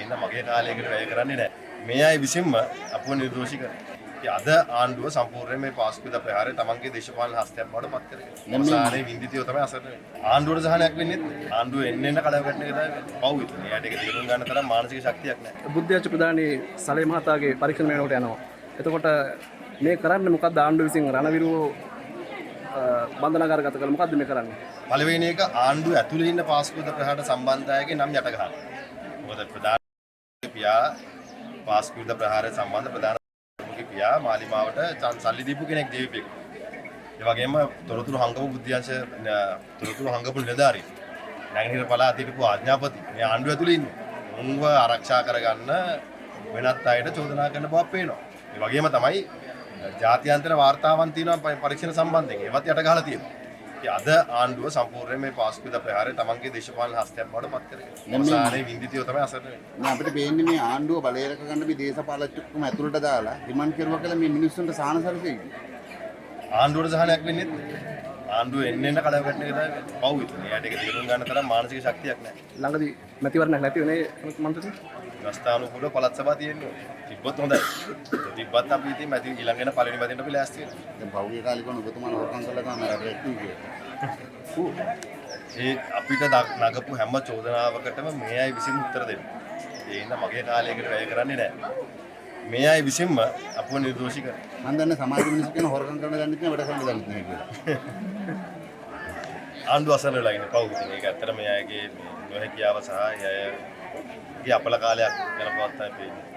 ඉන්න මගේ කාලයකට වැය කරන්නේ නැහැ. මේ අය විසින්ම අපව නිර්දෝෂී කරනවා. අද ආණ්ඩුව සම්පූර්ණයෙන් මේ පාස්කු විද ප්‍රහාරය තමන්ගේ දේශපාලන හස්තයක් බවට පත් කරගෙන. අවසානයේ වින්දිතියෝ තමයි අසරණ වෙන්නේ. ආණ්ඩුවට සහනයක් වෙන්නේ නැහැ. ආණ්ඩුව එන්න කඩාවැටෙන එක තමයි පව් විතරයි. එයාට ඒක තේරුම් ගන්න තරම් මානසික ශක්තියක් නැහැ. බුද්ධයාච ප්‍රධානී සලේ මහතාගේ පරීක්ෂණ වෙනකොට යනවා. එතකොට මේ කරන්නේ මොකද්ද ආණ්ඩුව විසින් රණවිරුව බන්ධනාගාරගත කළ මොකද්ද මේ කරන්නේ? පළවෙනි එක ආණ්ඩුව ඇතුලේ ඉන්න පාස්කු විද ප්‍රහාරයට සම්බන්ධ අයගේ නම් යට ගහනවා. මොකද ප්‍රධාන පියා පාස්කු විද ප්‍රහාරයට සම්බන්ධ ප්‍රධාන පියා මාලිමාවට සල්ලි දීපු කෙනෙක් ජීවිපෙක්. ඒ වගේම තොරතුරු හංගපු බුද්ධිංශ තොරතුරු හංගපු නිලධාරී. නැගෙනහිර පළාතේ හිටපු ආඥාපති මේ ආණ්ඩුව ඇතුලේ ඉන්නේ. උන්ව ආරක්ෂා කරගන්න වෙනත් අයට චෝදනා කරන බවක් පේනවා. ඒ වගේම තමයි ජාත්‍යන්තර වාර්තාවන් තියෙනවා පරීක්ෂණ සම්බන්ධයෙන්. ඒවත් යට ගහලා තියෙනවා. ඉතින් අද ආණ්ඩුව සම්පූර්ණයෙන් මේ පාස්කු විද ප්‍රහාරය තමන්ගේ දේශපාලන හස්තයක් බවට පත් කරගෙන. අවසානයේ වින්දිතියෝ තමයි අසරණ වෙන්නේ. දැන් අපිට පේන්නේ මේ ආණ්ඩුව බලය රැක ගන්න මේ දේශපාලකතුම ඇතුළට දාලා රිමන්ඩ් කෙරුවා කියලා මේ මිනිස්සුන්ට සාහන සැලසෙයි. ආණ්ඩුවට සහනයක් වෙන්නේ නැහැ. ආණ්ඩුව එන්න කඩාවැටෙන එක තමයි පව් විතරයි. එයාට ඒක තේරුම් ගන්න තරම් මානසික ශක්තියක් නැහැ. ළඟදී මැතිවරණයක් නැති වෙනේ මන්ත්‍රී. රස්තානුකූලව පළාත් සභා තියෙනවා. තිබ්බොත් හොඳයි. තිබ්බත් අපි ඉතින් මැති ඊළඟට පළවෙනි මැදින්ට අපි ලෑස්ති වෙනවා. දැන් පෞද්ගලික කාලිකව ඔබතුමාලා හොරකම් කළා තමයි රැට කිව්වේ. ඒ අපිට නගපු හැම චෝදනාවකටම මේ අය විසින් උත්තර දෙනවා. ඒ ඉන්න මගේ කාලයකට වැය කරන්නේ නැහැ. මේ අය විසින්ම අපව නිර්දෝෂී කරනවා. මම දන්නේ සමාජ මිනිස්සු කියන හොරකම් කරන දන්නේ නැහැ වැඩ කරන දන්නේ නැහැ කියලා. ආණ්ඩුව අසරණ වෙලා ඉන්නේ පව් ඉතින් ඒක ඇත්තට මේ අයගේ නොහැකියාව සහ ඒ අයගේ අපල කාලයක් යන බවත් තමයි පේන්නේ.